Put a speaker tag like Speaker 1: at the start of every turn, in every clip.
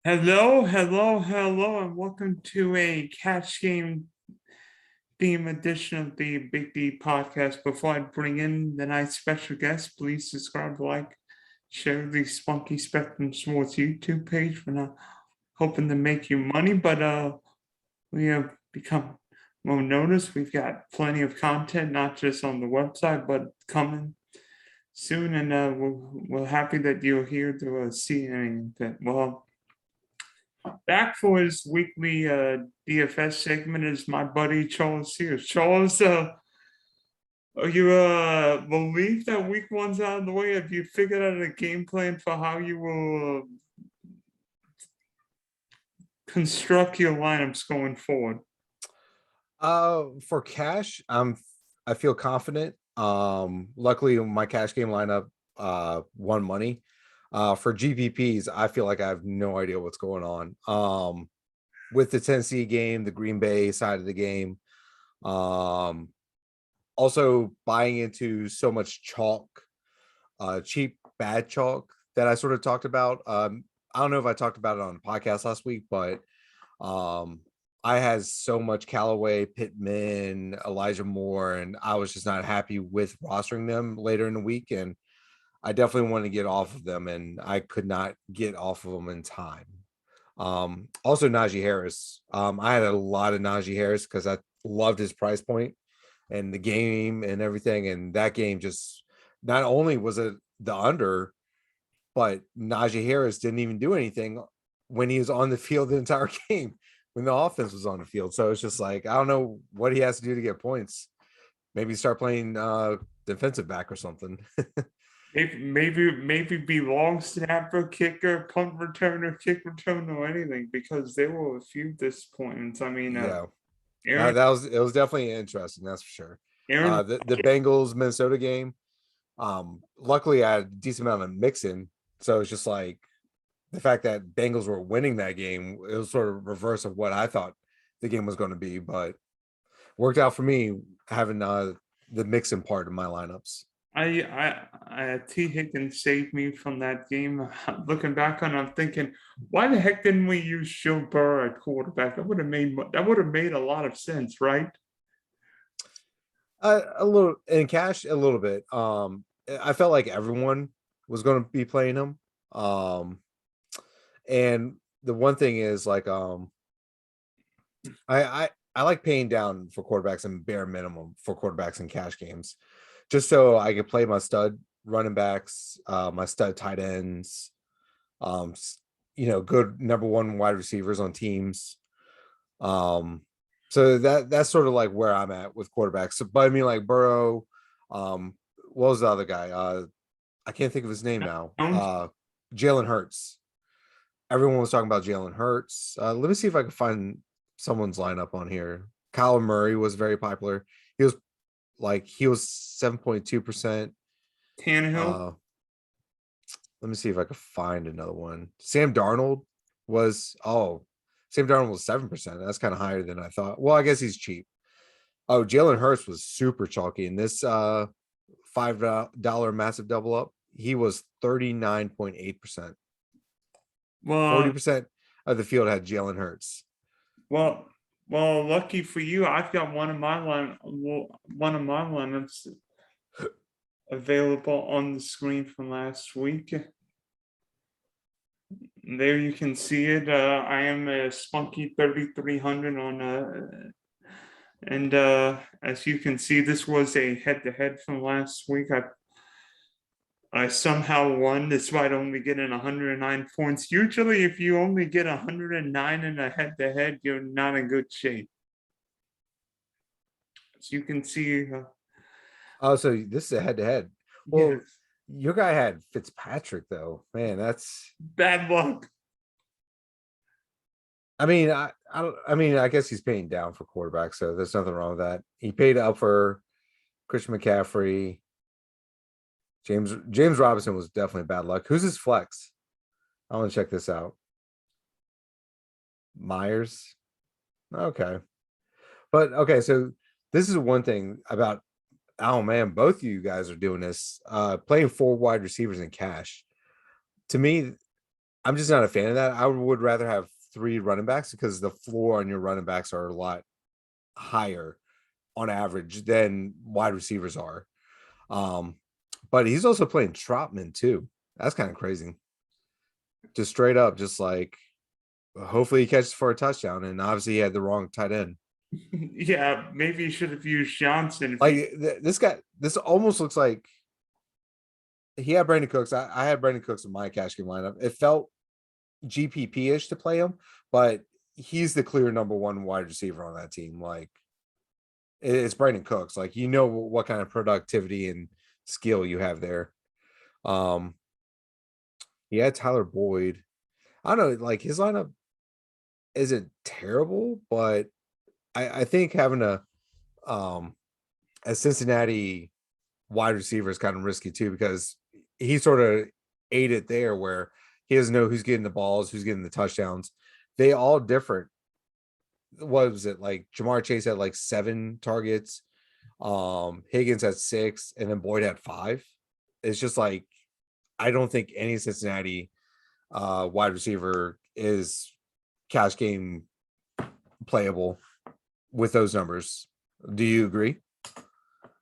Speaker 1: Hello, and welcome to a cash game theme edition of the Big D podcast. Before I bring in the nice special guest, please subscribe, like, share the Spunky Spectrum Sports YouTube page. We're not hoping to make you money, but we have become well noticed. We've got plenty of content, not just on the website, but coming soon, and we're happy that you're here to see anything. Well, back for his weekly DFS segment is my buddy Charles Sears. Charles, are you relieved that week one's out of the way? Have you figured out a game plan for how you will construct your lineups going forward?
Speaker 2: For cash, I feel confident. Luckily my cash game lineup won money. For GPPs, I feel like I have no idea what's going on. With the Tennessee game, the Green Bay side of the game. Also buying into so much chalk, cheap bad chalk that I sort of talked about. I don't know if I talked about it on the podcast last week, but I had so much Callaway, Pittman, Elijah Moore, and I was just not happy with rostering them later in the week. And I definitely want to get off of them, and I could not get off of them in time. Also Najee Harris. I had a lot of Najee Harris because I loved his price point and the game and everything. And that game just not only was it the under, but Najee Harris didn't even do anything when he was on the field the entire game when the offense was on the field. So it's just like, I don't know what he has to do to get points. Maybe start playing defensive back or something.
Speaker 1: Maybe be long snapper, kicker, punt returner, kick returner, or anything because there were a few disappointments. I mean,
Speaker 2: Yeah.
Speaker 1: Aaron,
Speaker 2: It was definitely interesting, that's for sure.
Speaker 1: Aaron,
Speaker 2: The Bengals Minnesota game. Luckily I had a decent amount of mixing. So it's just like the fact that Bengals were winning that game, it was sort of reverse of what I thought the game was going to be, but worked out for me having the mixing part of my lineups.
Speaker 1: T. Higgins saved me from that game. Looking back on it, I'm thinking, why the heck didn't we use Joe Burrow at quarterback? That would have made a lot of sense, right?
Speaker 2: A little in cash, a little bit. I felt like everyone was going to be playing him. And the one thing is like, I like paying down for quarterbacks and bare minimum for quarterbacks in cash games, just so I could play my stud running backs, my stud tight ends, good number one wide receivers on teams. So that's sort of like where I'm at with quarterbacks. So, but I mean, like Burrow, what was the other guy? I can't think of his name now. Jalen Hurts. Everyone was talking about Jalen Hurts. Let me see if I can find someone's lineup on here. Kyler Murray was very popular. He was 7.2%.
Speaker 1: Tannehill.
Speaker 2: Let me see if I can find another one. Sam Darnold was 7%. That's kind of higher than I thought. Well, I guess he's cheap. Oh, Jalen Hurts was super chalky in this $5 massive double up. He was 39.8%.
Speaker 1: Well,
Speaker 2: 40% of the field had Jalen Hurts.
Speaker 1: well, lucky for you, I've got one of my lineups available on the screen from last week. There you can see it. I am a spunky 3,300 on and as you can see, this was a head-to-head from last week. I somehow won despite only getting 109 points. Usually, if you only get 109 in a head-to-head, you're not in good shape. As you can see.
Speaker 2: Oh, so this is a head-to-head. Well,
Speaker 1: Yes.
Speaker 2: your guy had Fitzpatrick, though. Man, that's
Speaker 1: Bad luck.
Speaker 2: I mean, I guess he's paying down for quarterback, so there's nothing wrong with that. He paid up for Christian McCaffrey. James Robinson was definitely bad luck. Who's his flex? I want to check this out. Myers. Okay. But okay, so this is one thing about, oh man, both of you guys are doing this. Playing four wide receivers in cash. To me, I'm just not a fan of that. I would rather have 3 running backs because the floor on your running backs are a lot higher on average than wide receivers are. Um, but he's also playing Trotman too. That's kind of crazy. Just straight up, just like hopefully he catches for a touchdown. And obviously he had the wrong tight end.
Speaker 1: Yeah, maybe you should have used Johnson. If
Speaker 2: Like
Speaker 1: you,
Speaker 2: this guy, this almost looks like he had Brandon Cooks. I had Brandon Cooks in my cash game lineup. It felt GPP-ish to play him, but he's the clear number 1 wide receiver on that team. Like it's Brandon Cooks. Like what kind of productivity and skill you have there. Um, yeah, Tyler Boyd. I don't know, like his lineup isn't terrible, but I think having a Cincinnati wide receiver is kind of risky too, because he sort of ate it there where he doesn't know who's getting the balls, who's getting the touchdowns. They all different. What was it like? Jamar Chase had like 7 targets, Higgins had 6, and then Boyd had 5. It's just like I don't think any Cincinnati wide receiver is cash game playable with those numbers. Do you agree?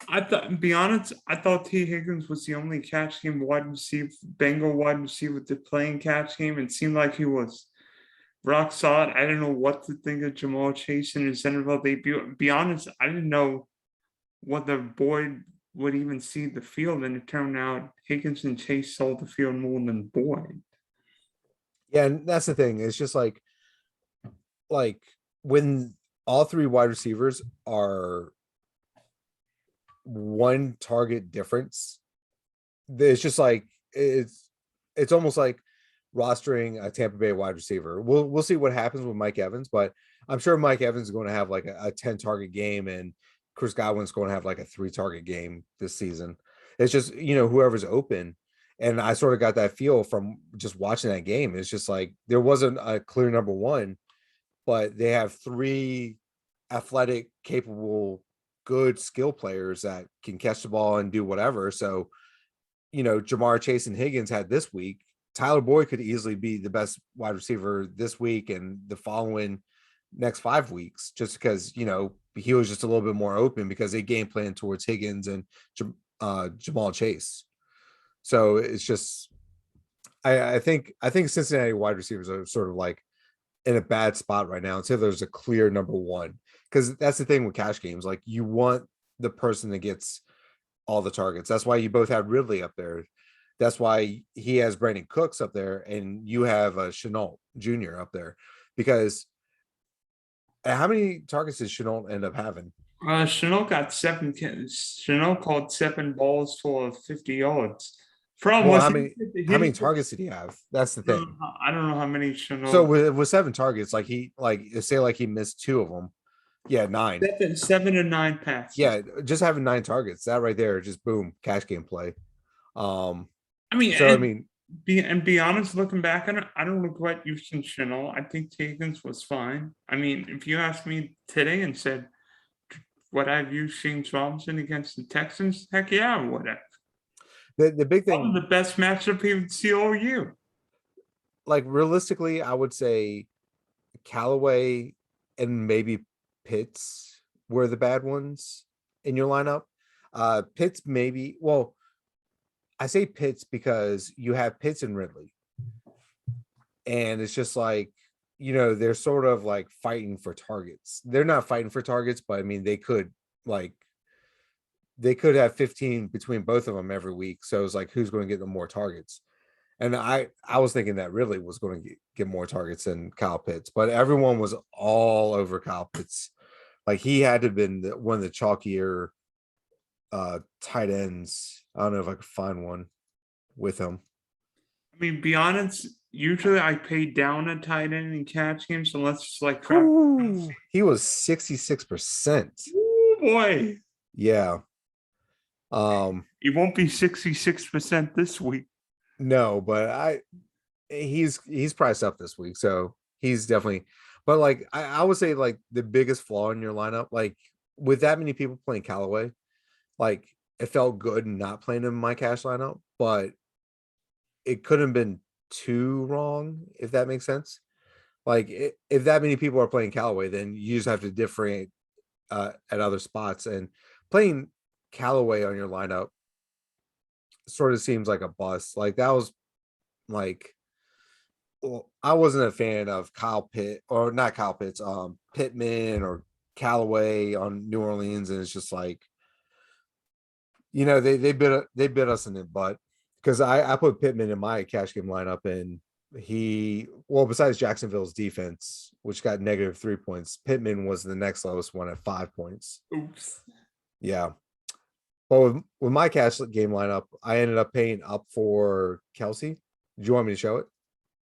Speaker 1: I thought, to be honest, I thought T. Higgins was the only catch game wide receiver, Bengal wide receiver to play in catch game. It seemed like he was rock solid. I didn't know what to think of Jamal Chase in his NFL debut. Be honest, I didn't know whether Boyd would even see the field, and it turned out Higgins and Chase saw the field more than Boyd.
Speaker 2: Yeah, and that's the thing. It's just like when all 3 wide receivers are 1 target difference, it's just like it's almost like rostering a Tampa Bay wide receiver. We'll see what happens with Mike Evans, but I'm sure Mike Evans is going to have like a 10 target game, and Chris Godwin's going to have like a 3 target game this season. It's just, whoever's open. And I sort of got that feel from just watching that game. It's just like there wasn't a clear number 1, but they have 3 athletic, capable, good skill players that can catch the ball and do whatever. So, Jamar Chase and Higgins had this week. Tyler Boyd could easily be the best wide receiver this week and the following next 5 weeks, just because, he was just a little bit more open because they game plan towards Higgins and Jamal Chase. So it's just, I think Cincinnati wide receivers are sort of like in a bad spot right now until there's a clear number 1, because that's the thing with cash games. Like you want the person that gets all the targets. That's why you both have Ridley up there. That's why he has Brandon Cooks up there, and you have Chenault Jr. up there, because how many targets did Chenault end up having?
Speaker 1: Chanel got 7. Chanel caught 7 balls for 50 yards. Problem
Speaker 2: Well,
Speaker 1: was,
Speaker 2: how many targets did he have? That's the thing.
Speaker 1: I don't know how many
Speaker 2: So
Speaker 1: Chanel.
Speaker 2: with 7 targets, like say like he missed 2 of them. Yeah, 9.
Speaker 1: 7 and 9 passes.
Speaker 2: Yeah, just having 9 targets, that right there, just boom, cash game play.
Speaker 1: I mean,
Speaker 2: So I mean,
Speaker 1: be honest, looking back on it, I don't regret using Chanel. I think Higgins was fine. I mean, if you asked me today and said, would I have used James Robinson against the Texans? Heck yeah, I would have.
Speaker 2: the big thing,
Speaker 1: Probably the best matchup he would see all year.
Speaker 2: like realistically, I would say Callaway and maybe Pitts were the bad ones in your lineup. Pitts maybe. Well, I say Pitts because you have Pitts and Ridley, and it's just like they're sort of like fighting for targets. They're not fighting for targets, but I mean they could have 15 between both of them every week. So it's like who's going to get them more targets? And I was thinking that Ridley was going to get more targets than Kyle Pitts, but everyone was all over Kyle Pitts. Like he had to have been one of the chalkier tight ends. I don't know if I could find one with him.
Speaker 1: I mean, be honest, usually I pay down a tight end in catch games, so let's just like
Speaker 2: He was 66%.
Speaker 1: Oh boy.
Speaker 2: Yeah.
Speaker 1: He won't be 66% this week.
Speaker 2: No, but he's priced up this week, so he's definitely. But like I would say, like the biggest flaw in your lineup, like with that many people playing Callaway, like it felt good not playing him in my cash lineup, but it couldn't have been too wrong, if that makes sense. Like if that many people are playing Callaway, then you just have to differentiate at other spots. And playing Callaway on your lineup sort of seems like a bust. Like that was like, well, I wasn't a fan of Kyle Pitt or not Kyle Pitts, Pittman or Callaway on New Orleans, and it's just like, they bit us in the butt because I put Pittman in my cash game lineup, and besides Jacksonville's defense, which got -3 points, Pittman was the next lowest one at 5 points.
Speaker 1: Oops.
Speaker 2: Yeah. But with my cash game lineup, I ended up paying up for Kelsey. Do you want me to show it?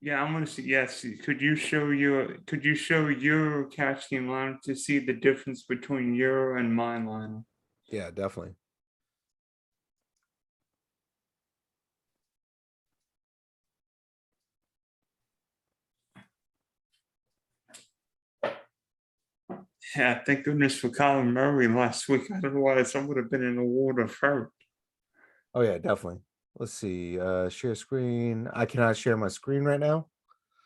Speaker 1: Yeah, I'm gonna see. Yes, could you show your cash game line to see the difference between your and mine line?
Speaker 2: Yeah, definitely.
Speaker 1: Yeah, thank goodness for Colin Murray last week. Otherwise, I would have been in a world of hurt.
Speaker 2: Oh yeah, definitely. Let's see. Share screen. I cannot share my screen right now.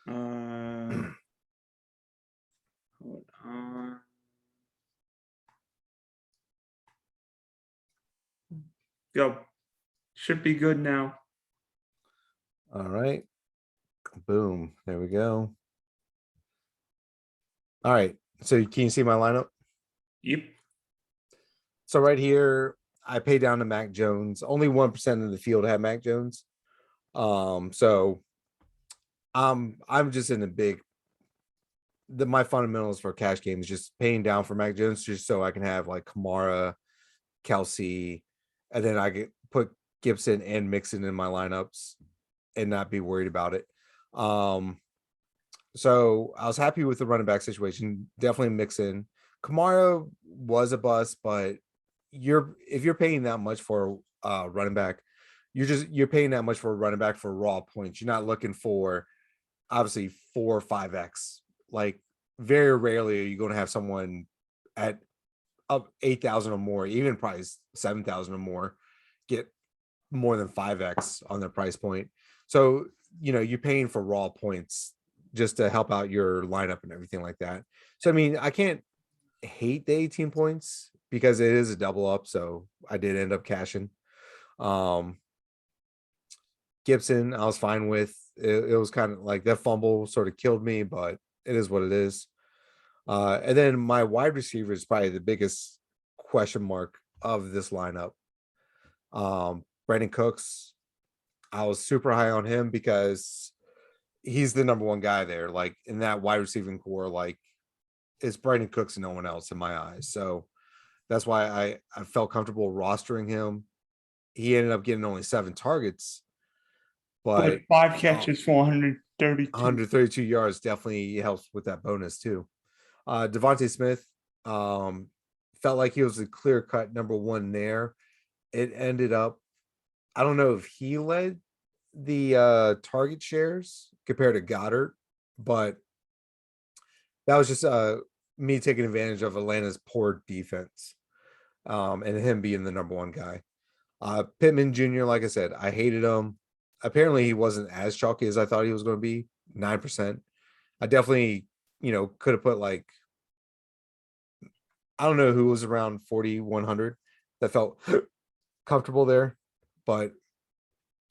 Speaker 1: Hold on. Go. Should be good now.
Speaker 2: All right. Boom. There we go. All right. So can you see my lineup?
Speaker 1: Yep.
Speaker 2: So right here, I pay down to Mac Jones. Only 1% of the field had Mac Jones. So I'm just in my fundamentals for cash games, just paying down for Mac Jones just so I can have like Kamara, Kelsey, and then I get put Gibson and Mixon in my lineups and not be worried about it. So I was happy with the running back situation. Definitely Mixon. Kamara was a bust, but if you're paying that much for a running back, you're paying that much for a running back for raw points. You're not looking for obviously 4 or 5x. Like very rarely are you going to have someone at up 8,000 or more, even probably 7,000 or more, get more than 5x on their price point. So you're paying for raw points just to help out your lineup and everything like that. So I mean, I can't hate the 18 points because it is a double up. So I did end up cashing. Gibson, I was fine with. It was kind of like that fumble sort of killed me, but it is what it is. And then my wide receiver is probably the biggest question mark of this lineup. Brandon Cooks, I was super high on him because he's the number one guy there. Like in that wide receiving core, like it's Brandon Cooks and no one else in my eyes. So that's why I felt comfortable rostering him. He ended up getting only 7 targets, but
Speaker 1: 5 catches for 132.
Speaker 2: 132 yards definitely helps with that bonus too. Devontae Smith felt like he was a clear cut number one there. It ended up, I don't know if he led the target shares compared to Goddard, but that was just me taking advantage of Atlanta's poor defense and him being the number one guy. Pittman Jr., like I said, I hated him. Apparently he wasn't as chalky as I thought he was going to be, 9%. I definitely, could have put like, I don't know who was around 4,100 that felt comfortable there, but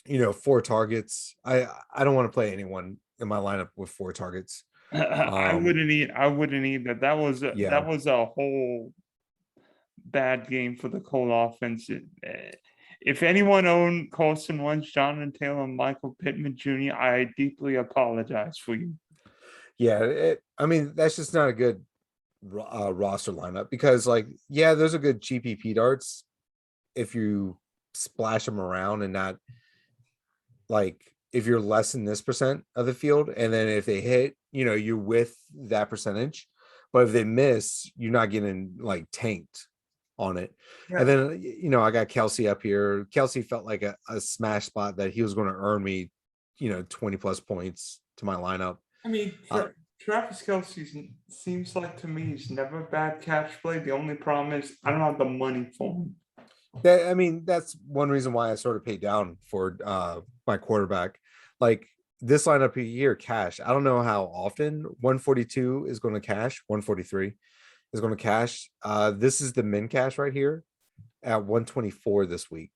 Speaker 2: 4 targets. I don't want to play anyone in my lineup with 4 targets.
Speaker 1: I wouldn't either. That was a whole bad game for the Colt offense. If anyone owned Colson Wentz, Jonathan Taylor, and Michael Pittman Jr., I deeply apologize for you.
Speaker 2: Yeah, I mean that's just not a good roster lineup because, like, yeah, those are good GPP darts if you splash them around and not like if you're less than this percent of the field, and then if they hit, you're with that percentage. But if they miss, you're not getting like tanked on it. Yeah. And then I got Kelsey up here. Kelsey felt like a smash spot that he was going to earn me 20 plus points to my lineup.
Speaker 1: I mean, Travis Kelce seems like to me he's never a bad cash play. The only problem is I don't have the money for him.
Speaker 2: That's one reason why I sort of paid down for my quarterback. Like this lineup here cash. I don't know how often 142 is going to cash. 143 is going to cash. This is the min cash right here at 124 this week.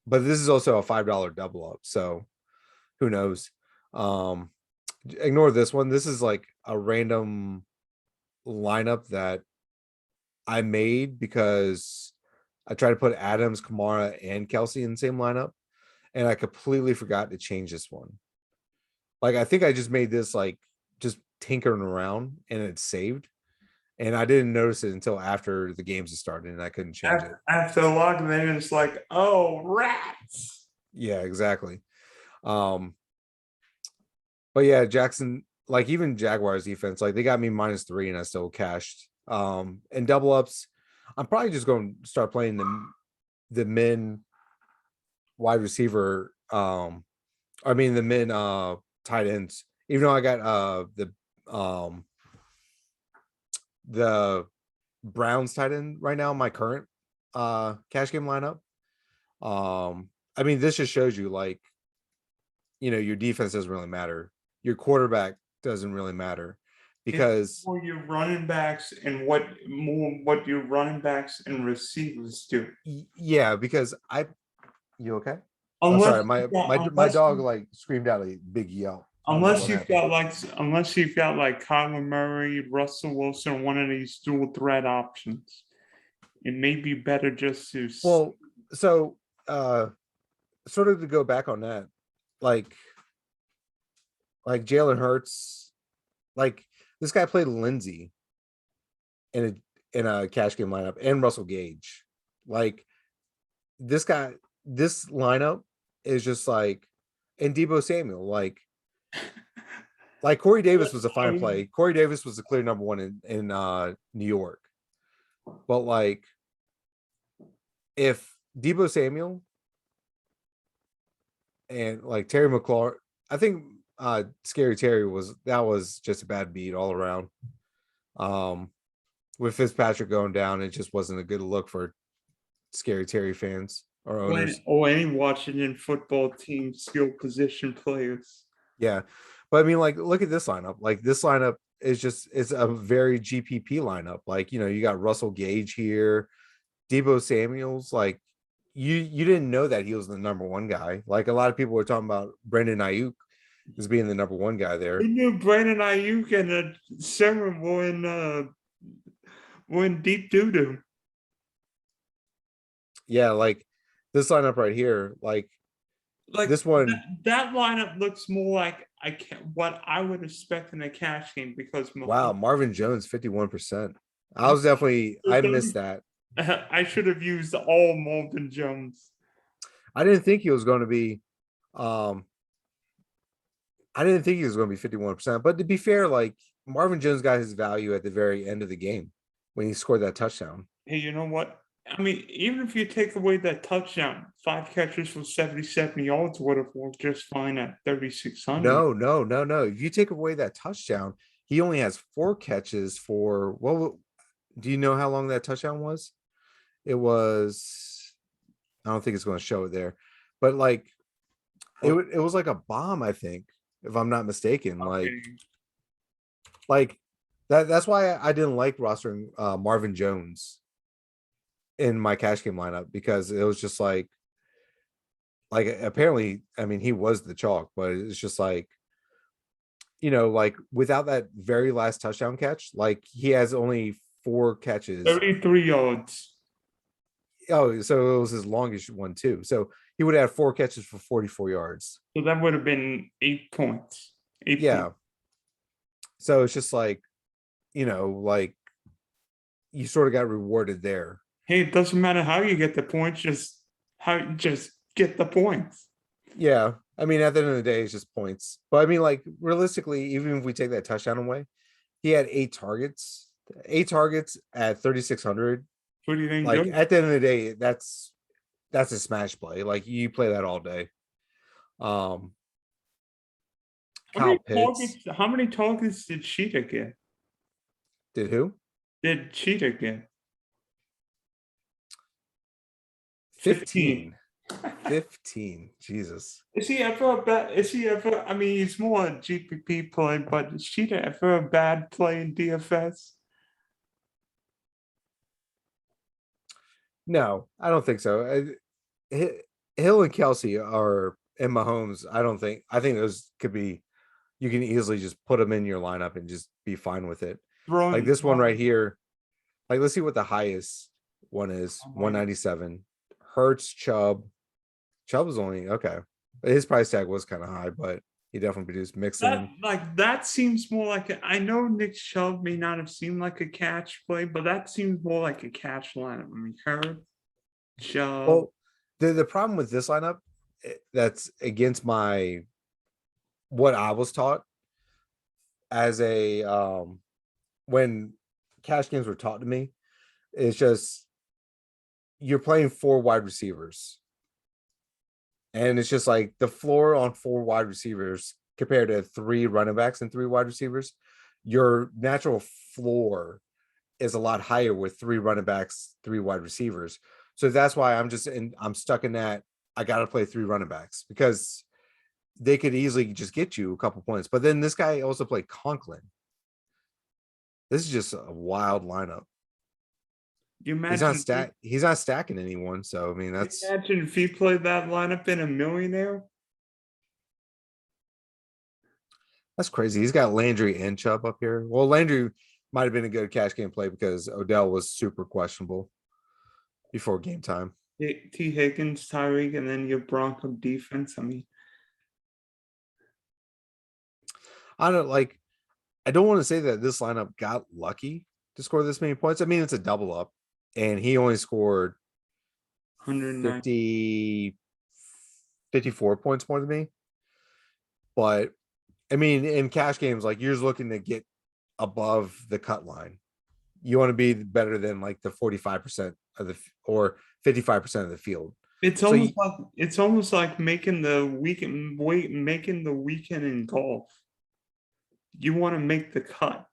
Speaker 2: But this is also a $5 double up. So who knows? Ignore this one. This is like a random lineup that I made because I tried to put Adams, Kamara, and Kelsey in the same lineup, and I completely forgot to change this one. Like, I think I just made this like just tinkering around and it's saved. And I didn't notice it until after the games had started and I couldn't change it.
Speaker 1: After a lot of it, it's like, oh, rats.
Speaker 2: Yeah, exactly. But yeah, Jackson, like even Jaguars defense, like they got me -3 and I still cashed. And double ups, I'm probably just going to start playing the min wide receiver. The min tight ends. Even though I got the Browns tight end right now in my current cash game lineup. This just shows you like, your defense doesn't really matter. Your quarterback doesn't really matter because
Speaker 1: for your running backs and what your running backs and receivers do.
Speaker 2: Yeah, because you okay?
Speaker 1: Unless
Speaker 2: I'm sorry, my dog like screamed out a big yell.
Speaker 1: Unless you've got like Kyler Murray, Russell Wilson, one of these dual threat options, it may be better just to.
Speaker 2: Well, so sort of to go back on that, like Jalen Hurts, like this guy played Lindsey in a cash game lineup and Russell Gage. Like this lineup is just like, and Deebo Samuel, like Corey Davis was a fine play. Corey Davis was the clear number one in New York. But like if Deebo Samuel and like Terry McLaurin, I think Scary Terry was just a bad beat all around. With Fitzpatrick going down, it just wasn't a good look for Scary Terry fans or owners.
Speaker 1: Or any Washington football team skill position players.
Speaker 2: Yeah. But like look at this lineup. Like this lineup is a very GPP lineup. Like, you got Russell Gage here, Deebo Samuels, like you didn't know that he was the number one guy. Like a lot of people were talking about Brandon Ayuk as being the number one guy there.
Speaker 1: We knew Brandon Ayuk and Sarah were in deep doo-doo.
Speaker 2: Yeah, like this lineup right here, like this one.
Speaker 1: That lineup looks more like what I would expect in a cash game because
Speaker 2: wow, Marvin Jones 51%. I missed that.
Speaker 1: I should have used all Marvin Jones.
Speaker 2: I didn't think he was going to be 51%. But to be fair, like Marvin Jones got his value at the very end of the game when he scored that touchdown.
Speaker 1: Hey, you know what? I mean, even if you take away that touchdown, 5 catches for 77 yards would have worked just fine at 3,600.
Speaker 2: No. If you take away that touchdown, he only has 4 catches for do you know how long that touchdown was? It was, I don't think it's going to show it there, but like it was like a bomb, I think, if I'm not mistaken. Okay. Like that's why I didn't like rostering Marvin Jones in my cash game lineup, because it was just like apparently, he was the chalk, but it's just like, like without that very last touchdown catch, like he has only 4 catches,
Speaker 1: 33 yards.
Speaker 2: Oh, so it was his longest one too. So he would have 4 catches for 44 yards.
Speaker 1: So that would have been 8 points. 8
Speaker 2: yeah.
Speaker 1: Points.
Speaker 2: So it's just like, like you sort of got rewarded there.
Speaker 1: Hey, it doesn't matter how you get the points, just get the points.
Speaker 2: Yeah. At the end of the day, it's just points. But like realistically, even if we take that touchdown away, he had 8 targets at 3,600.
Speaker 1: What do you think?
Speaker 2: Like at the end of the day, that's a smash play. Like you play that all day.
Speaker 1: How many targets did Cheetah get?
Speaker 2: Did who?
Speaker 1: Did Cheetah get?
Speaker 2: 15. 15. Jesus.
Speaker 1: Is he ever a bad? Is he ever? I mean, he's more a GPP play, but is she ever a bad play in DFS?
Speaker 2: No, I don't think so. Hill and Kelsey are in Mahomes. I think those could be. You can easily just put them in your lineup and just be fine with it. Like this one right here. Like, let's see what the highest one is. 197. Hurts, Chubb. Chubb was only okay. His price tag was kind of high, but he definitely produced Mixon.
Speaker 1: That seems more like I know Nick Chubb may not have seemed like a catch play, but that seems more like a catch lineup. I mean, Hurts, Chubb.
Speaker 2: Well, the problem with this lineup that's against what I was taught as a when cash games were taught to me, it's just you're playing 4 wide receivers. And it's just like the floor on 4 wide receivers compared to 3 running backs and 3 wide receivers, your natural floor is a lot higher with 3 running backs, 3 wide receivers. So that's why I'm stuck in that. I got to play 3 running backs because they could easily just get you a couple points. But then this guy also played Conklin. This is just a wild lineup. He's not stacking anyone. So I mean,
Speaker 1: imagine if he played that lineup in a millionaire.
Speaker 2: That's crazy. He's got Landry and Chubb up here. Well, Landry might have been a good cash game play because Odell was super questionable before game time.
Speaker 1: T. Higgins, Tyreek, and then your Bronco defense. I mean,
Speaker 2: I don't want to say that this lineup got lucky to score this many points. I mean, it's a double up, and he only scored 54 points more than me. But I mean, in cash games, like you're just looking to get above the cut line. You want to be better than like the 45% of the or 55% of the field.
Speaker 1: It's almost like making the weekend in golf. You want to make the cut.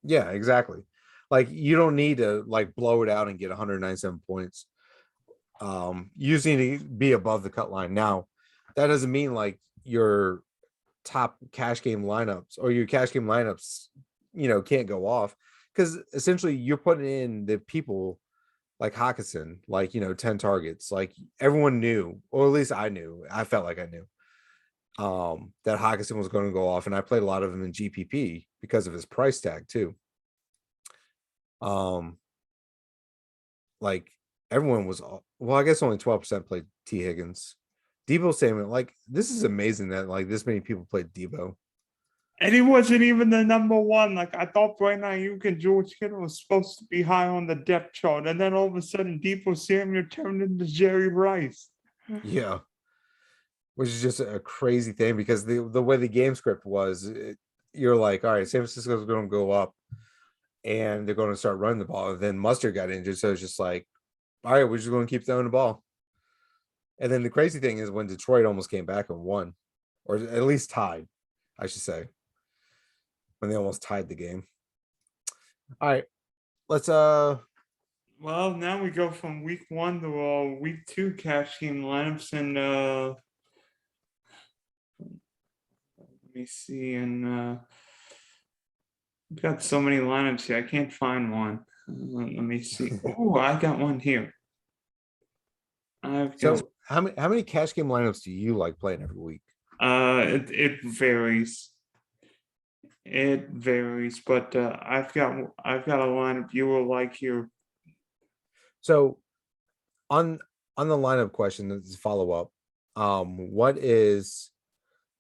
Speaker 2: Yeah, exactly. Like you don't need to like blow it out and get 197 points. You just need to be above the cut line. Now, that doesn't mean like your top cash game lineups or your cash game lineups, can't go off because essentially you're putting in the people like Hawkinson, like 10 targets. Like everyone knew, or at least I knew. I felt like I knew that Hawkinson was going to go off, and I played a lot of him in GPP because of his price tag too. Like everyone was, well, I guess only 12% played T. Higgins. Debo Samuel, like this is amazing that like this many people played Debo.
Speaker 1: And he wasn't even the number one. Like I thought Brandon Ayuk and George Kittle was supposed to be high on the depth chart, and then all of a sudden Debo Samuel turned into Jerry Rice.
Speaker 2: Yeah. Which is just a crazy thing because the way the game script was, you're like, all right, San Francisco's going to go up and they're going to start running the ball. And then Mustard got injured. So it's just like, all right, we're just going to keep throwing the ball. And then the crazy thing is when Detroit almost came back and won, or at least tied, I should say, when they almost tied the game. All right, let's
Speaker 1: Well, now we go from week 1 to week 2 cash game lineups, and let me see, and we've got so many lineups here. I can't find one. Let me see. Oh, I got one here.
Speaker 2: So how many cash game lineups do you like playing every week?
Speaker 1: It varies. It varies, but I've got a lineup you will like here.
Speaker 2: So on the lineup question, this is follow up. What is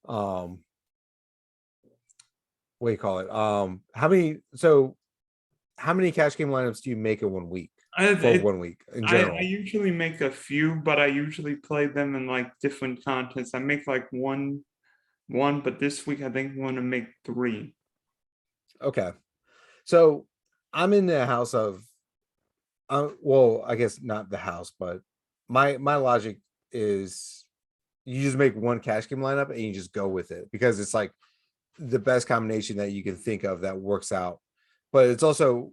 Speaker 2: what do you call it? How many cash game lineups do you make in 1 week? For 1 week in general?
Speaker 1: I usually make a few, but I usually play them in like different contests. I make like one, but this week I think I want to make 3.
Speaker 2: Okay. So I'm in the house of well, I guess not the house, but my logic is you just make one cash game lineup and you just go with it because it's like the best combination that you can think of that works out. But it's also,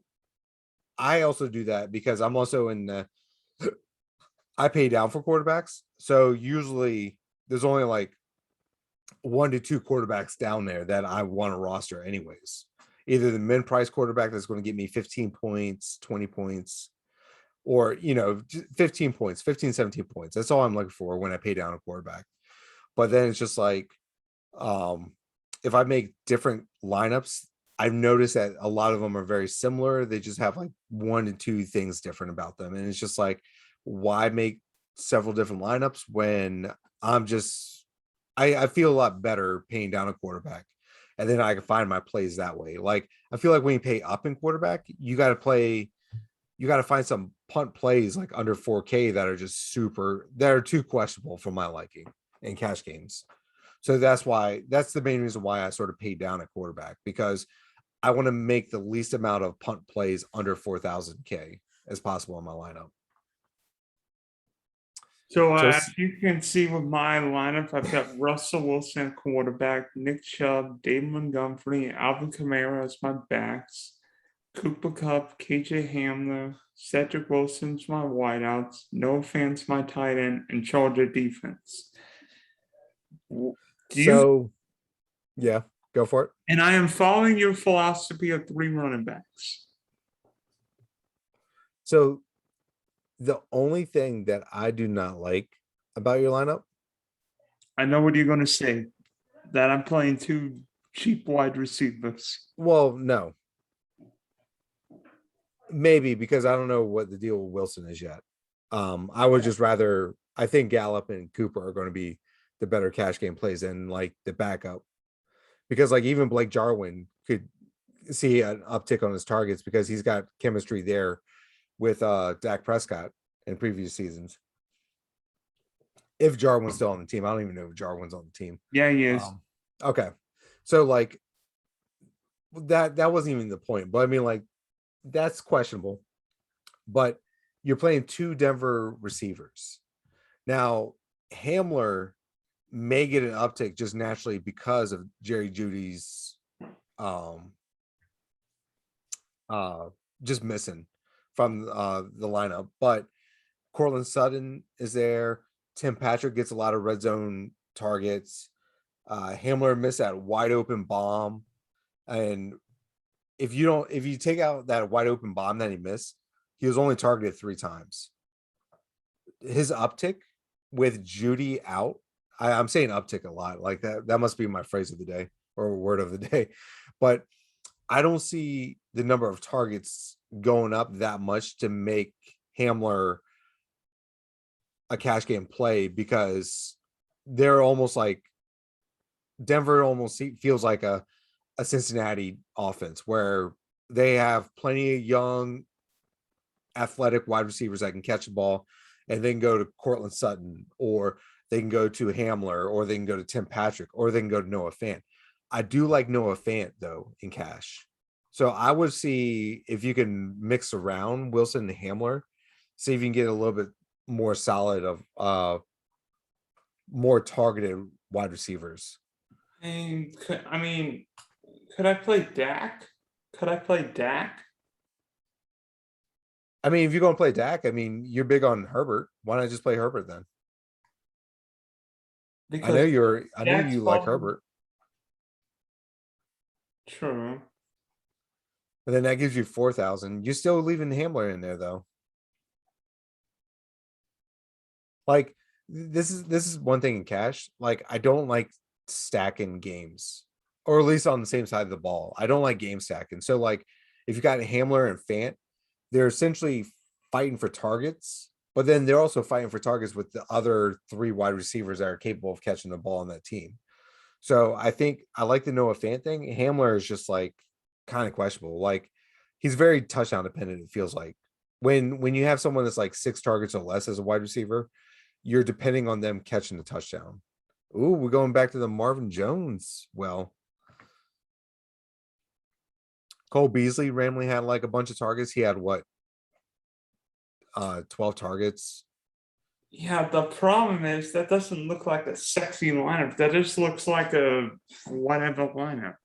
Speaker 2: I also do that because I'm also in the I pay down for quarterbacks. So usually there's only like 1 to 2 quarterbacks down there that I want to roster anyways. Either the min price quarterback that's going to give me 15 points, 20 points, or 15 points, 15, 17 points. That's all I'm looking for when I pay down a quarterback. But then it's just like if I make different lineups, I've noticed that a lot of them are very similar. They just have like 1 to 2 things different about them. And it's just like, why make several different lineups when I feel a lot better paying down a quarterback, and then I can find my plays that way. Like, I feel like when you pay up in quarterback, you got to find some punt plays like under 4K that are too questionable for my liking in cash games. So that's the main reason why I sort of paid down at quarterback, because I want to make the least amount of punt plays under 4,000K as possible in my lineup.
Speaker 1: So as you can see with my lineup, I've got Russell Wilson quarterback, Nick Chubb, David Montgomery, Alvin Kamara as my backs, Cooper Kupp, KJ Hamler, Cedric Wilson's my wideouts, Noah Fant's my tight end, and Charger defense.
Speaker 2: Yeah, go for it.
Speaker 1: And I am following your philosophy of 3 running backs.
Speaker 2: So the only thing that I do not like about your lineup,
Speaker 1: I know what you're going to say, that I'm playing 2 cheap wide receivers.
Speaker 2: Well, no. Maybe because I don't know what the deal with Wilson is yet. I would just rather, I think Gallup and Cooper are going to be the better cash game plays than like the backup. Because like even Blake Jarwin could see an uptick on his targets because he's got chemistry there with Dak Prescott in previous seasons. If Jarwin's still on the team, I don't even know if Jarwin's on the team.
Speaker 1: Yeah, he is.
Speaker 2: Okay. So like that wasn't even the point, but I mean, like, that's questionable. But you're playing 2 Denver receivers. Now, Hamler may get an uptick just naturally because of Jerry Jeudy's just missing from the lineup. But Cortland Sutton is there. Tim Patrick gets a lot of red zone targets. Hamler missed that wide open bomb. And if you take out that wide open bomb that he missed, he was only targeted 3 times. His uptick with Jeudy out, I'm saying uptick a lot, like that must be my phrase of the day or word of the day. But I don't see the number of targets going up that much to make Hamler a cash game play, because they're almost like Denver almost feels like a Cincinnati offense where they have plenty of young athletic wide receivers that can catch the ball, and then go to Cortland Sutton, or they can go to Hamler, or they can go to Tim Patrick, or they can go to Noah Fant. I do like Noah Fant though in cash. So I would see if you can mix around Wilson and Hamler, see if you can get a little bit more solid of more targeted wide receivers.
Speaker 1: And could I play Dak?
Speaker 2: I mean, if you're going to play Dak, I mean, you're big on Herbert. Why not just play Herbert then?
Speaker 1: Because
Speaker 2: I know you like Herbert.
Speaker 1: True.
Speaker 2: And then that gives you 4,000. You're still leaving Hamler in there though. Like, this is one thing in cash. Like, I don't like stacking games, or at least on the same side of the ball. I don't like game stacking. So like, if you got Hamler and Fant, they're essentially fighting for targets, but then they're also fighting for targets with the other 3 wide receivers that are capable of catching the ball on that team. So I think I like the Noah Fant thing. Hamler is just like kind of questionable. Like, he's very touchdown dependent. It feels like when you have someone that's like 6 targets or less as a wide receiver, you're depending on them catching the touchdown. Ooh, we're going back to the Marvin Jones. Well, Cole Beasley randomly had like a bunch of targets. He had what? 12 targets.
Speaker 1: Yeah, the problem is that doesn't look like a sexy lineup. That just looks like a whatever lineup.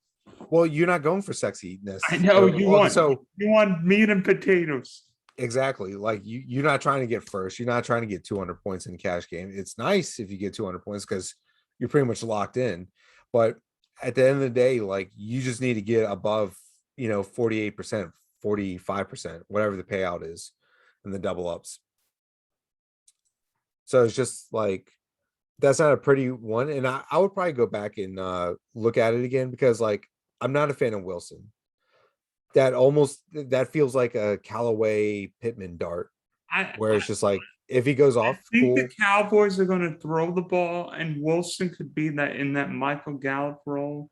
Speaker 2: Well, you're not going for sexiness.
Speaker 1: I know you want meat and potatoes.
Speaker 2: Exactly. Like you're not trying to get first. You're not trying to get 200 points in a cash game. It's nice if you get 200 points because you're pretty much locked in. But at the end of the day, like you just need to get above, 48%, 45%, whatever the payout is in the double ups. So it's just like that's not a pretty one. And I would probably go back and look at it again because like I'm not a fan of Wilson. That feels like a Callaway Pittman dart
Speaker 1: I
Speaker 2: where it's just like if he goes
Speaker 1: I
Speaker 2: off,
Speaker 1: think the
Speaker 2: cool.
Speaker 1: Cowboys are going to throw the ball, and Wilson could be that in that Michael Gallup role.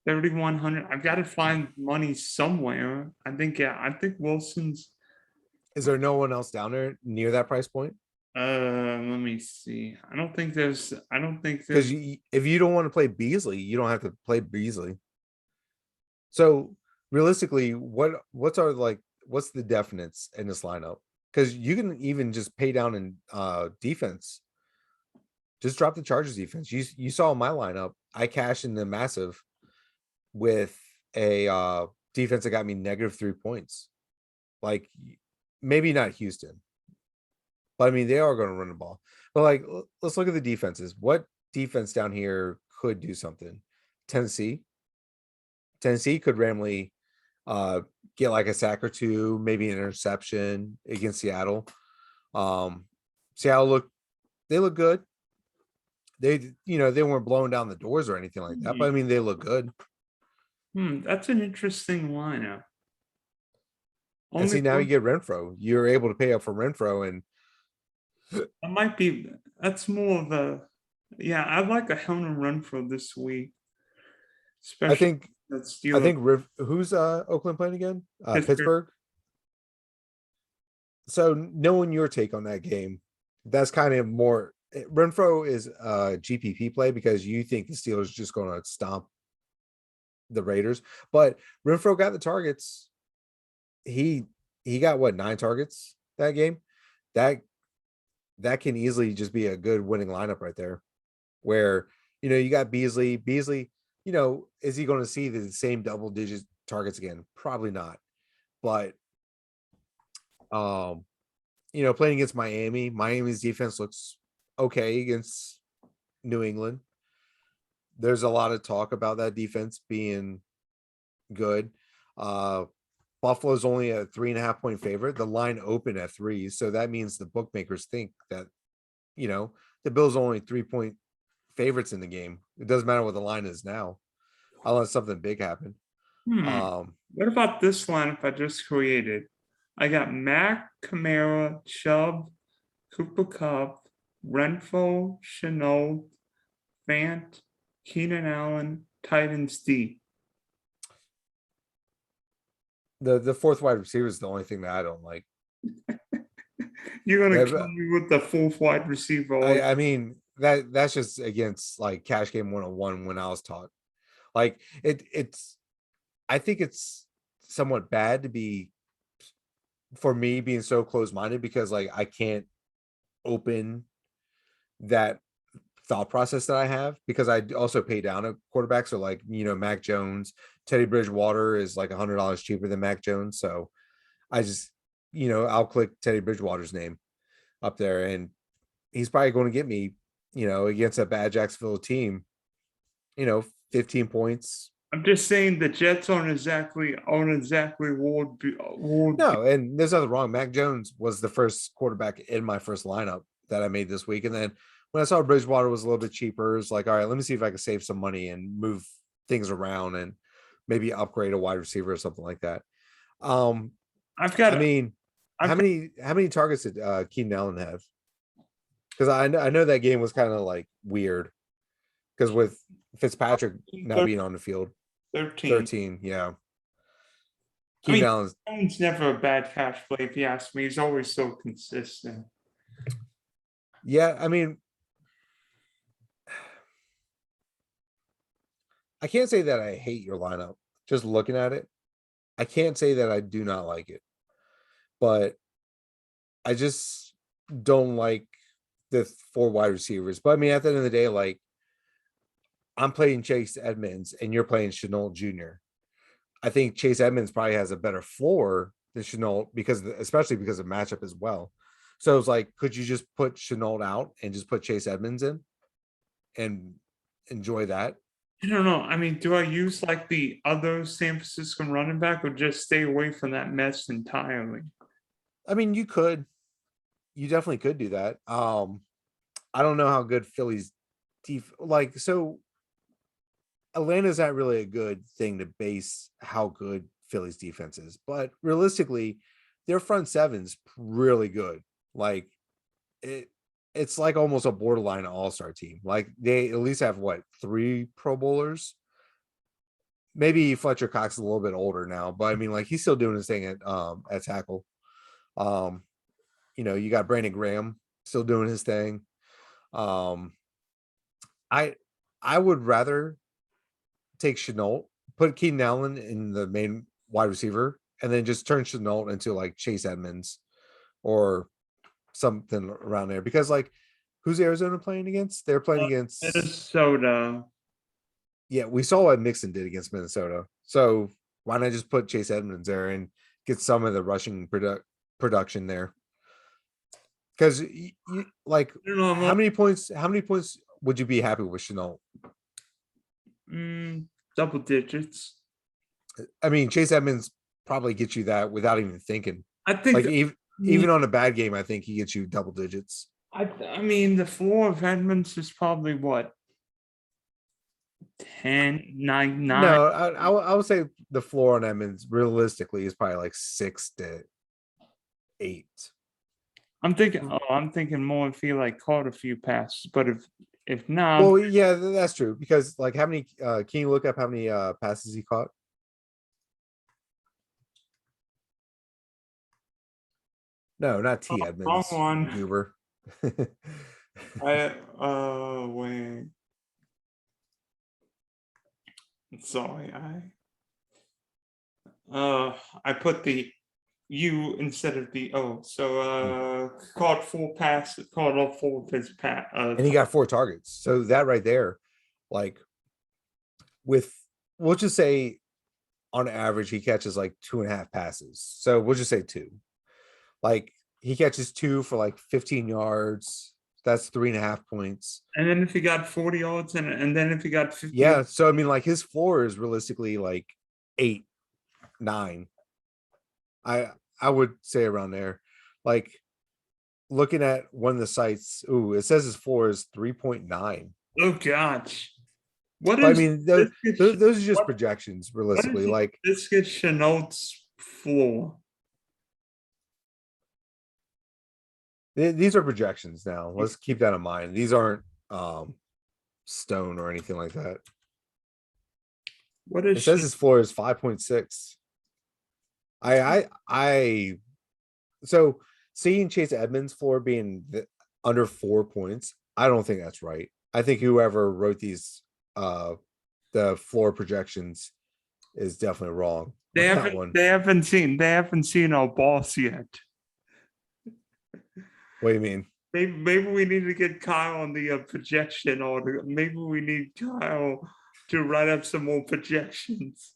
Speaker 1: 3,100. I've got to find money somewhere. I think, yeah, I think Wilson's.
Speaker 2: Is there no one else down there near that price point?
Speaker 1: Let me see. I don't think there's. I don't think
Speaker 2: Because
Speaker 1: there's.
Speaker 2: if you don't want to play Beasley, you don't have to play Beasley. So realistically, what's the definites in this lineup? Because you can even just pay down in defense. Just drop the Chargers defense. You saw my lineup. I cashed in the massive with a defense that got me -3 points. Like maybe not Houston, but I mean they are going to run the ball. But like let's look at the defenses. What defense down here could do something? Tennessee. Tennessee could randomly get like a sack or two, maybe an interception against Seattle. Seattle they look good. They weren't blowing down the doors or anything like that, but I mean they look good.
Speaker 1: That's an interesting lineup.
Speaker 2: And see, now you get Renfro. You're able to pay up for Renfro, and
Speaker 1: That might be. That's more of a. Yeah, I'd like a Helner run for this week,
Speaker 2: I
Speaker 1: especially
Speaker 2: think
Speaker 1: that Steelers.
Speaker 2: Who's Oakland playing again?
Speaker 1: Pittsburgh.
Speaker 2: Pittsburgh. So knowing your take on that game, that's kind of more Renfro is a GPP play because you think the Steelers are just going to stomp the Raiders, but Renfro got the targets. He got what 9 targets that game. That can easily just be a good winning lineup right there. Where you got Beasley. Beasley, is he going to see the same double-digit targets again? Probably not. But playing against Miami, Miami's defense looks okay against New England. There's a lot of talk about that defense being good. Buffalo's only a 3.5 point favorite. The line opened at 3, so that means the bookmakers think that the Bills are only 3-point favorites in the game. It doesn't matter what the line is now, unless something big happened.
Speaker 1: What about this lineup I just created? I got Mac, Kamara, Chubb, Cooper Kupp, Renfro, Chenault, Fant, Keenan Allen, Titans D.
Speaker 2: The fourth wide receiver is the only thing that I don't like.
Speaker 1: You're gonna kill me with the fourth wide receiver.
Speaker 2: I mean that's just against like cash game 101 when I was taught. Like it's I think it's somewhat bad to be for me being so close-minded because like I can't open that thought process that I have because I also pay down a quarterback. So like, Mac Jones, Teddy Bridgewater is like $100 cheaper than Mac Jones. So I just, I'll click Teddy Bridgewater's name up there and he's probably going to get me, against a bad Jacksonville team, 15 points.
Speaker 1: I'm just saying the Jets aren't exactly Ward.
Speaker 2: No, and there's nothing wrong. Mac Jones was the first quarterback in my first lineup that I made this week. And then when I saw Bridgewater was a little bit cheaper, it's like, all right, let me see if I can save some money and move things around and maybe upgrade a wide receiver or something like that. How many targets did Keenan Allen have? Because I know that game was kind of like weird because with Fitzpatrick not being on the field. 13, yeah.
Speaker 1: Keenan Allen's never a bad cash play if you ask me. He's always so consistent.
Speaker 2: Yeah, I mean, I can't say that I hate your lineup. Just looking at it, I can't say that I do not like it. But I just don't like the 4 wide receivers. But I mean, at the end of the day, like I'm playing Chase Edmonds and you're playing Chenault Jr. I think Chase Edmonds probably has a better floor the Chenault especially because of matchup as well. So it's like, could you just put Chenault out and just put Chase Edmonds in and enjoy that?
Speaker 1: I don't know. I mean, do I use like the other San Francisco running back or just stay away from that mess entirely?
Speaker 2: I mean, you definitely could do that. I don't know how good Philly's so Atlanta's not really a good thing to base how good Philly's defense is, but realistically, their front seven's really good. Like it's like almost a borderline all-star team. Like they at least have what, 3 Pro Bowlers? Maybe Fletcher Cox is a little bit older now, but I mean, like he's still doing his thing at tackle. You got Brandon Graham still doing his thing. I would rather take Chenault, put Keenan Allen in the main wide receiver, and then just turn Chenault into like Chase Edmonds or something around there. Because like, who's Arizona playing against? They're playing against
Speaker 1: Minnesota.
Speaker 2: Yeah, we saw what Mixon did against Minnesota. So why not just put Chase Edmonds there and get some of the rushing production there? Because you like,
Speaker 1: I don't know,
Speaker 2: how many points would you be happy with Chenault?
Speaker 1: Double digits.
Speaker 2: I mean, Chase Edmonds probably gets you that without even thinking.
Speaker 1: I think
Speaker 2: Like even on a bad game, I think he gets you double digits.
Speaker 1: I mean, the floor of Edmonds is probably what, 10, 9, 9.
Speaker 2: No, I would say the floor on Edmonds realistically is probably like 6 to 8.
Speaker 1: I'm thinking more if he like caught a few passes, but if not,
Speaker 2: Well, yeah, that's true. Because like, how many can you look up how many passes he caught? No, not T Edmonds.
Speaker 1: wrong one.
Speaker 2: Goober.
Speaker 1: Wait. Sorry, I put the U instead of the O. So caught all 4 of his
Speaker 2: And he got 4 targets. So that right there, like we'll just say on average he catches like 2.5 passes. So we'll just say 2. Like he catches 2 for like 15 yards. That's 3.5 points.
Speaker 1: And then if he got 40 yards and then if he got 50,
Speaker 2: yeah. So I mean, like his floor is realistically like 8, 9. I would say around there. Like looking at one of the sites, it says his floor is 3.9.
Speaker 1: Oh gosh. What
Speaker 2: I
Speaker 1: is
Speaker 2: mean, those are just projections, realistically. Like
Speaker 1: this gets Chenault's floor.
Speaker 2: These are projections now. Let's keep that in mind. These aren't stone or anything like that.
Speaker 1: What is
Speaker 2: it says his floor is 5.6. So seeing Chase Edmonds' floor being under 4 points, I don't think that's right. I think whoever wrote these the floor projections is definitely wrong.
Speaker 1: They haven't seen our boss yet.
Speaker 2: What do you mean?
Speaker 1: Maybe we need to get Kyle on the projection, or maybe we need Kyle to write up some more projections.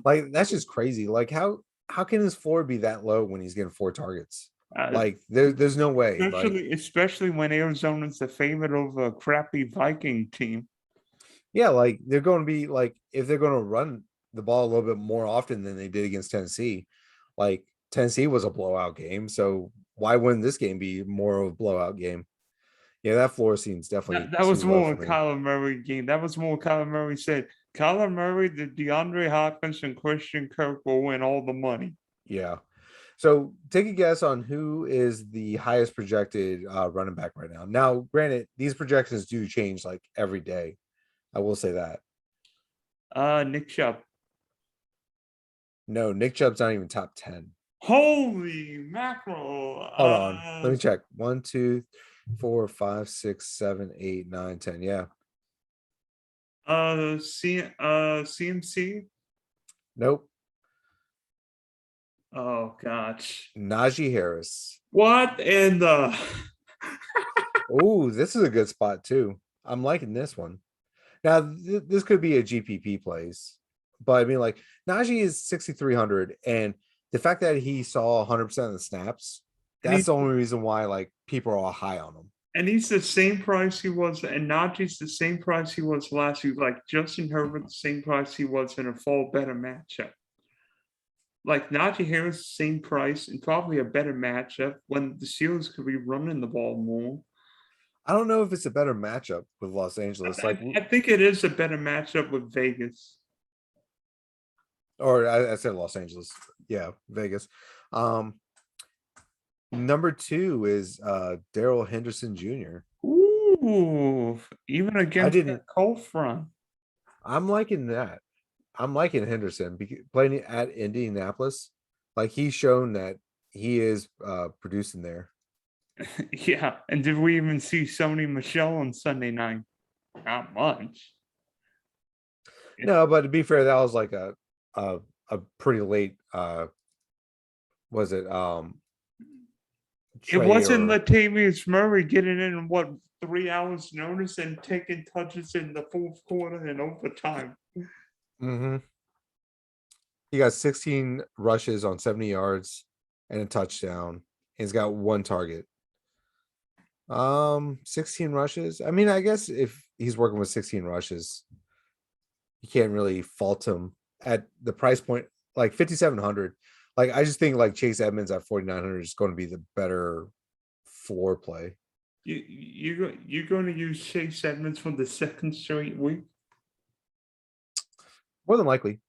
Speaker 2: Like that's just crazy. Like how can his floor be that low when he's getting 4 targets? Like there's no way.
Speaker 1: Especially when Arizona's the favorite over a crappy Viking team.
Speaker 2: Yeah, like they're going to be like, if they're going to run the ball a little bit more often than they did against Tennessee, like Tennessee was a blowout game. So why wouldn't this game be more of a blowout game? Yeah, that floor seems definitely.
Speaker 1: That was more a Kyler Murray game. That was more Kyler Murray said. Kyler Murray, the DeAndre Hopkins, and Christian Kirk will win all the money.
Speaker 2: Yeah. So take a guess on who is the highest projected running back right now. Now, granted, these projections do change like every day. I will say that.
Speaker 1: Nick Chubb.
Speaker 2: No, Nick Chubb's not even top 10.
Speaker 1: Holy mackerel.
Speaker 2: Hold on. Let me check. 1, 2, 4, 5, 6, 7, 8, 9, 10. Yeah.
Speaker 1: CMC?
Speaker 2: Nope.
Speaker 1: Oh gosh.
Speaker 2: Najee Harris.
Speaker 1: What in the
Speaker 2: Oh, this is a good spot too. I'm liking this one. Now, this could be a GPP plays, but I mean, like Najee is 6,300, and the fact that he saw 100% of the snaps,
Speaker 1: And
Speaker 2: that's
Speaker 1: he's
Speaker 2: the only reason why like people are all high on him.
Speaker 1: and he's the same price he was, and Najee's the same price he was last week. Like Justin Herbert, the same price he was in a fall better matchup. Like Najee Harris, same price and probably a better matchup when the Steelers could be running the ball more.
Speaker 2: I don't know if it's a better matchup with Los Angeles, like,
Speaker 1: I think it is a better matchup with Vegas.
Speaker 2: or I said Los Angeles, yeah, Vegas. Number 2 is Daryl Henderson Jr.
Speaker 1: Ooh, even
Speaker 2: I
Speaker 1: against the
Speaker 2: didn't.
Speaker 1: cold front.
Speaker 2: I'm liking that. I'm liking Henderson playing at Indianapolis. Like he's shown that he is producing there.
Speaker 1: Yeah, and did we even see Sony Michelle on Sunday night? Not much.
Speaker 2: No, but to be fair, that was like a pretty late was it
Speaker 1: It wasn't
Speaker 2: or
Speaker 1: Latavius Murray getting in what 3 hours notice and taking touches in the fourth quarter and overtime.
Speaker 2: mm-hmm. He got 16 rushes on 70 yards and a touchdown. He's got 1 target. 16 rushes. I mean, I guess if he's working with 16 rushes, you can't really fault him at the price point, like 5,700. Like I just think like Chase Edmonds at 4,900 is going to be the better floor play.
Speaker 1: You're going to use Chase Edmonds for the second straight week?
Speaker 2: More than likely.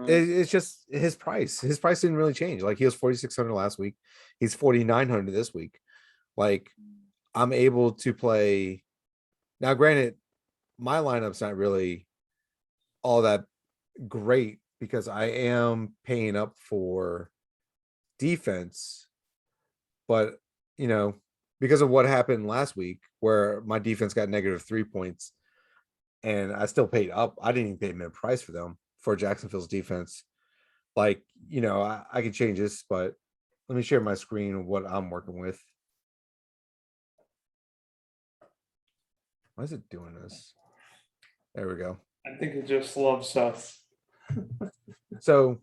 Speaker 2: It's just his price. His price didn't really change. Like he was 4,600 last week. He's 4,900 this week. Like I'm able to play. Now, granted, my lineup's not really all that great because I am paying up for defense, but because of what happened last week where my defense got -3 points and I still paid up. I didn't even pay mid price for them for Jacksonville's defense. Like, I could change this, but let me share my screen of what I'm working with. Why is it doing this? There we go.
Speaker 1: I think it just loves us.
Speaker 2: So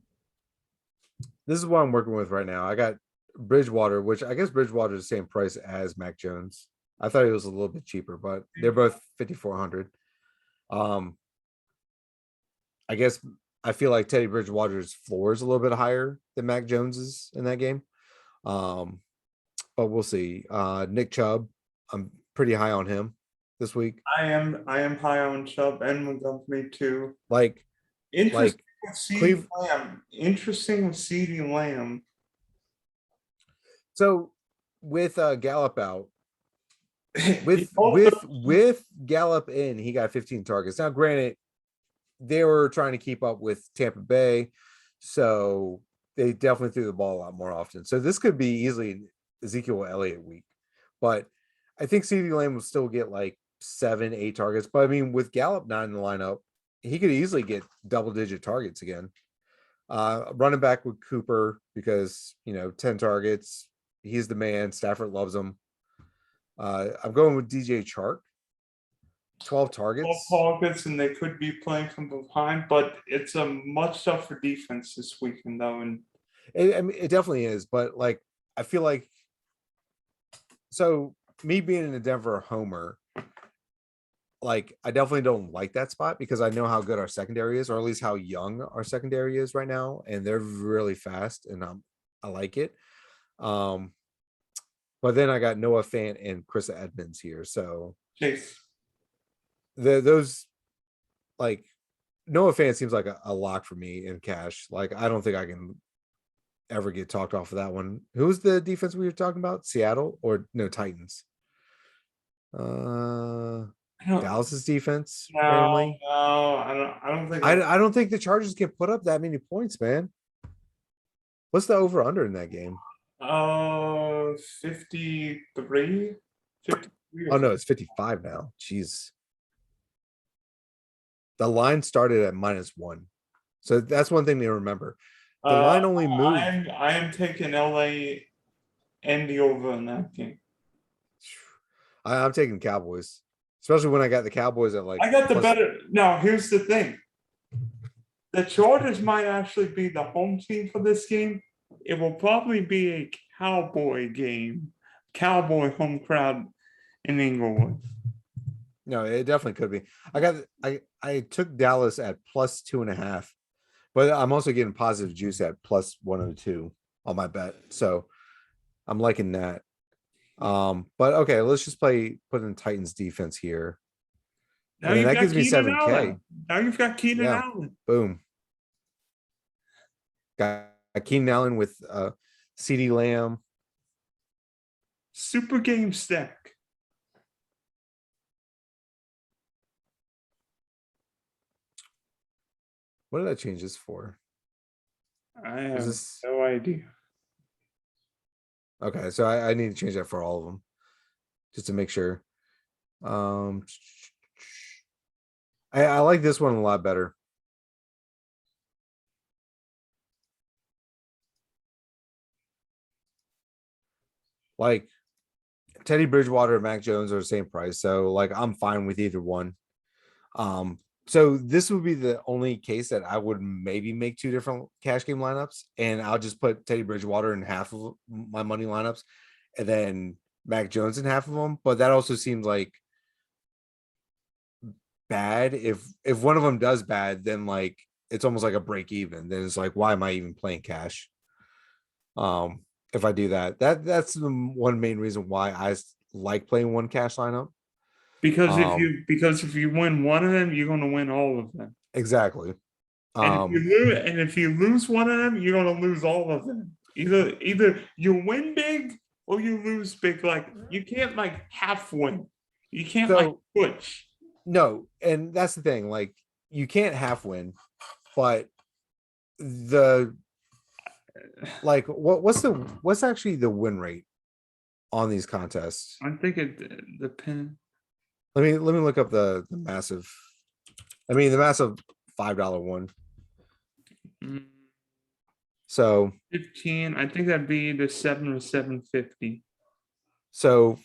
Speaker 2: this is what I'm working with right now. I got Bridgewater, which I guess Bridgewater is the same price as Mac Jones. I thought it was a little bit cheaper, but they're both 5,400. I guess I feel like Teddy Bridgewater's floor is a little bit higher than Mac Jones's in that game. But we'll see. Nick Chubb, I'm pretty high on him this week.
Speaker 1: I am high on Chubb and Montgomery too.
Speaker 2: Like
Speaker 1: Interesting with CeeDee
Speaker 2: Cleve-
Speaker 1: Lamb. Interesting with CeeDee Lamb.
Speaker 2: So with Gallup out, with Gallup in, he got 15 targets. Now, granted, they were trying to keep up with Tampa Bay, so they definitely threw the ball a lot more often. So this could be easily Ezekiel Elliott week, but I think CeeDee Lamb will still get like 7-8 targets. But I mean, with Gallup not in the lineup, he could easily get double-digit targets again. Running back with Cooper because 10 targets. He's the man. Stafford loves him. I'm going with DJ Chark. 12 targets.
Speaker 1: 12 targets, and they could be playing from behind, but it's a much tougher defense this weekend, though. And
Speaker 2: it definitely is, but like I feel like, so me being in a Denver homer, like I definitely don't like that spot because I know how good our secondary is, or at least how young our secondary is right now, and they're really fast, and I like it. But then I got Noah Fant and Chris Edmonds here, so
Speaker 1: Chase.
Speaker 2: Those like Noah Fant seems like a lock for me in cash. Like I don't think I can ever get talked off of that one. Who's the defense we were talking about? Seattle or no Titans? Dallas's defense.
Speaker 1: No,
Speaker 2: randomly.
Speaker 1: no, I don't think.
Speaker 2: I don't think the Chargers can put up that many points, man. What's the over under in that game?
Speaker 1: 53. 53
Speaker 2: Oh no, it's 55 now. Jeez. The line started at -1. So that's one thing to remember. The line only moved.
Speaker 1: I am taking LA and the over in that game.
Speaker 2: I'm taking Cowboys, especially when I got the Cowboys at like.
Speaker 1: I got the better. Now, here's the thing. The Chargers might actually be the home team for this game. It will probably be a Cowboy game, Cowboy home crowd in Inglewood.
Speaker 2: No, it definitely could be. I took Dallas at plus 2.5, but I'm also getting positive juice at plus 102 on my bet. So I'm liking that. But okay, let's just put in Titans defense here.
Speaker 1: Now
Speaker 2: And then
Speaker 1: you've
Speaker 2: that
Speaker 1: got
Speaker 2: gives me
Speaker 1: Keenan
Speaker 2: 7K.
Speaker 1: Allen. Now you've got Keenan
Speaker 2: Yeah.
Speaker 1: Allen.
Speaker 2: Boom. Got Keenan Allen with CD Lamb.
Speaker 1: Super game stack.
Speaker 2: What did I change this for?
Speaker 1: I have
Speaker 2: this
Speaker 1: no idea.
Speaker 2: okay? So I need to change that for all of them, just to make sure. I like this one a lot better. Like Teddy Bridgewater and Mac Jones are the same price, so like I'm fine with either one. So this would be the only case that I would maybe make two different cash game lineups, and I'll just put Teddy Bridgewater in half of my money lineups, and then Mac Jones in half of them. But that also seems like bad. If one of them does bad, then like it's almost like a break even. Then it's like, why am I even playing cash? If I do that, that's the one main reason why I like playing one cash lineup.
Speaker 1: Because if you win one of them, you're going to win all of them.
Speaker 2: Exactly.
Speaker 1: And if you lose one of them, you're going to lose all of them. Either you win big or you lose big. Like you can't like half win. You can't like push.
Speaker 2: No, and that's the thing. Like you can't half win, but the like what's actually the win rate on these contests?
Speaker 1: I think it depends.
Speaker 2: Let me look up the massive. I mean the massive $5 one. So
Speaker 1: 15. I think that'd be the 7 or 750.
Speaker 2: So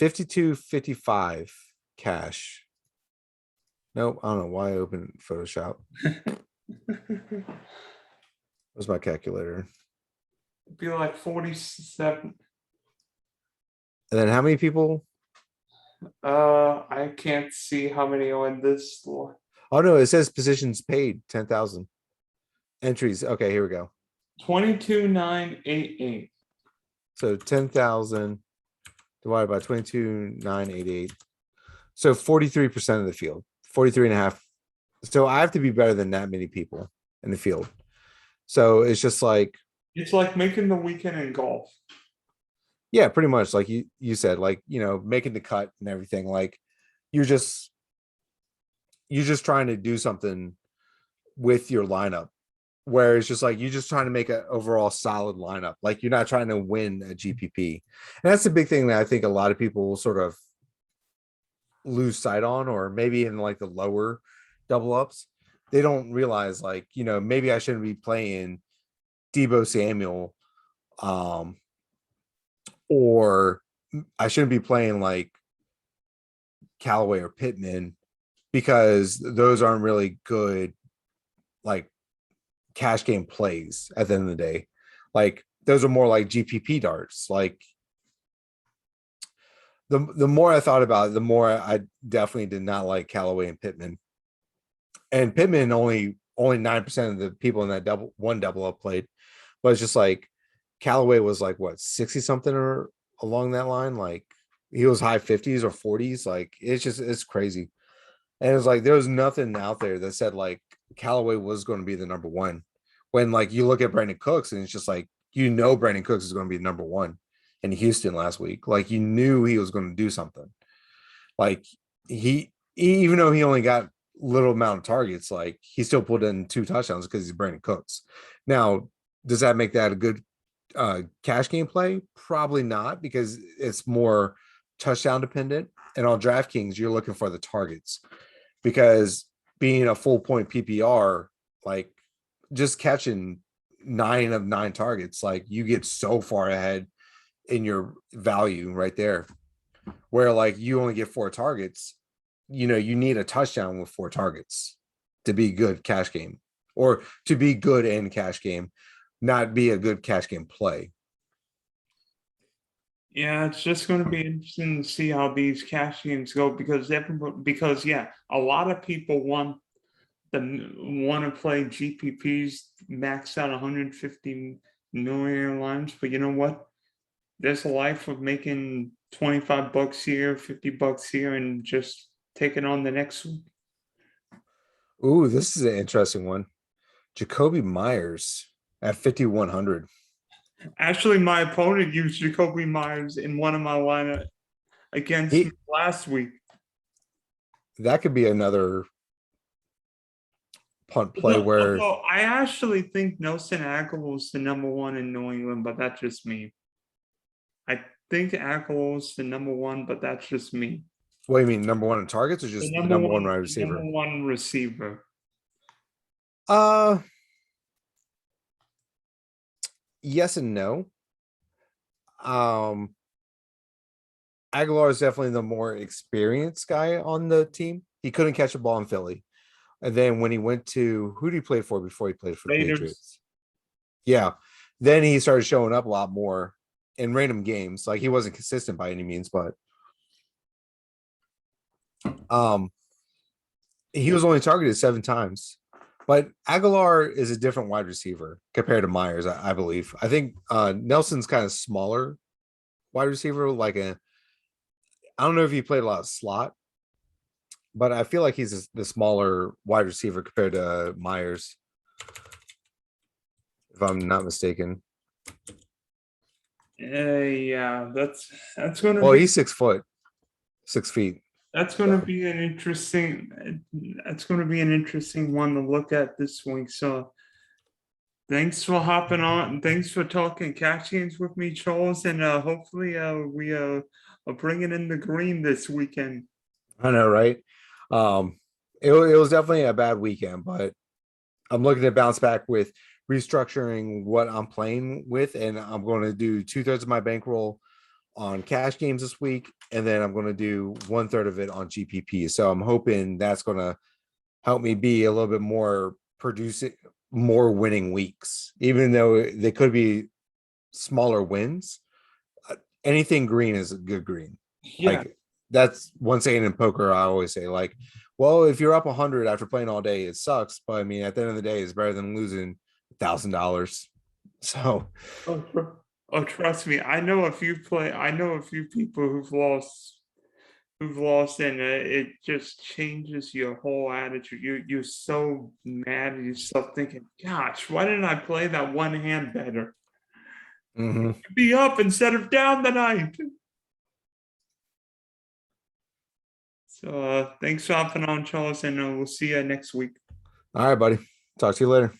Speaker 2: 52.55 cash. Nope, I don't know why I opened Photoshop. Where's my calculator?
Speaker 1: It'd be like 47.
Speaker 2: And then how many people?
Speaker 1: I can't see how many are in this store.
Speaker 2: Oh no, it says positions paid 10,000 entries. Okay, here we go.
Speaker 1: 22,988.
Speaker 2: So 10,000 divided by 22,988. So 43% of the field, 43.5. So I have to be better than that many people in the field. So it's just like
Speaker 1: it's like making the weekend in golf.
Speaker 2: Yeah, pretty much like you said, like, you know, making the cut and everything. Like you're just trying to do something with your lineup where it's just like you're just trying to make an overall solid lineup. Like you're not trying to win a GPP. And that's the big thing that I think a lot of people will sort of lose sight on, or maybe in like the lower double ups, they don't realize like, you know, maybe I shouldn't be playing Deebo Samuel, or I shouldn't be playing like Callaway or Pittman, because those aren't really good like cash game plays at the end of the day. Like those are more like GPP darts. Like the more I thought about it, the more I definitely did not like Callaway and Pittman. And Pittman only 9% of the people in that double up played. But it's just like Callaway was like what, 60 something or along that line. Like he was high 50s or 40s. Like it's crazy. And it's like there was nothing out there that said like Callaway was going to be the number one. When like you look at Brandon Cooks and it's just like, you know, Brandon Cooks is going to be number one in Houston last week. Like you knew he was going to do something. Like he even though he only got little amount of targets, like he still put in 2 touchdowns because he's Brandon Cooks. Now, does that make that a good cash game play? Probably not, because it's more touchdown dependent. And on DraftKings, you're looking for the targets, because being a full point PPR, like just catching 9 of 9 targets, like you get so far ahead in your value right there, where like you only get 4 targets, you know, you need a touchdown with 4 targets to be good cash game. or to be good in cash game, not be a good cash game play.
Speaker 1: Yeah, it's just going to be interesting to see how these cash games go because a lot of people want to play GPPs max out 150 million lines, but you know what? There's a life of making $25 here, $50 here, and just taking on the next one.
Speaker 2: Ooh, this is an interesting one. Jacoby Myers at 5,100.
Speaker 1: Actually, my opponent used Jacoby Myers in one of my lineup against me last week.
Speaker 2: That could be another punt play where
Speaker 1: Although I actually think Nelson Aguilar is the number one in New England, but that's just me. I think Aguilar is the number one, but that's just me.
Speaker 2: what do you mean, number one in targets or just the number one wide receiver?
Speaker 1: Number one receiver.
Speaker 2: Yes and no. Aguilar is definitely the more experienced guy on the team. He couldn't catch a ball in Philly. And then when he went to who did he play for before he played for the Patriots? Yeah. Then he started showing up a lot more in random games. Like he wasn't consistent by any means, but he was only targeted 7 times. But Aguilar is a different wide receiver compared to Myers, I believe. I think Nelson's kind of smaller wide receiver, I don't know if he played a lot of slot, but I feel like he's the smaller wide receiver compared to Myers, if I'm not mistaken.
Speaker 1: Yeah, that's going to.
Speaker 2: Well, he's 6 foot, 6 feet.
Speaker 1: That's going to be an interesting. That's going to be an interesting one to look at this week. So, thanks for hopping on. Thanks for talking cash games with me, Charles, and hopefully we are bringing in the green this weekend.
Speaker 2: I know, right? It was definitely a bad weekend, but I'm looking to bounce back with restructuring what I'm playing with, and I'm going to do 2/3 of my bankroll on cash games this week, and then I'm going to do 1/3 of it on GPP. So I'm hoping that's going to help me be a little bit more producing, more winning weeks, even though they could be smaller wins. Anything green is a good green.
Speaker 1: Yeah.
Speaker 2: Like that's one saying in poker. I always say, like, well, if you're up 100 after playing all day, it sucks. But I mean, at the end of the day, it's better than losing $1,000. So,
Speaker 1: trust me, I know a few people who've lost, and it just changes your whole attitude. You're so mad at yourself, thinking, "Gosh, why didn't I play that one hand better? Be up instead of down the night." So thanks for hopping on, Charles, and we'll see you next week.
Speaker 2: All right, buddy. Talk to you later.